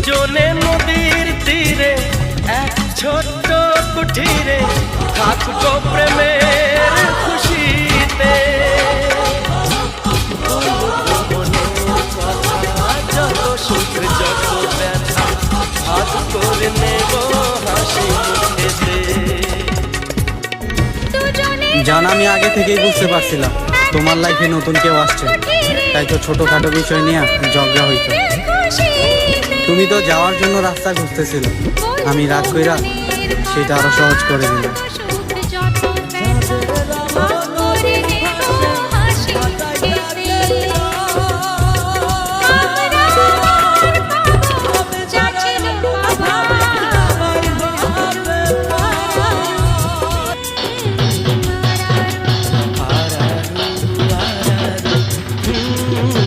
দুজনে নদীর তীরে এক ছোট্ট কুঠিরে থাকবো প্রেমের খুশিতে। যত সুখ যত ব্যথা ভাগ করে নেব হাসি মুখেতে। জান, আমি আগে থেকেই বুঝতে পারছিলাম তোমার লাইফে নতুন কেউ আসছে, তাই তো ছোটখাটো বিষয় নিয়ে ঝগড়া হইতো। তুমি তো যাওয়ার জন্য রাস্তা খুঁজতেছিল, আমি রাগ কইরা সেটা আরো সহজ করে দিলাম।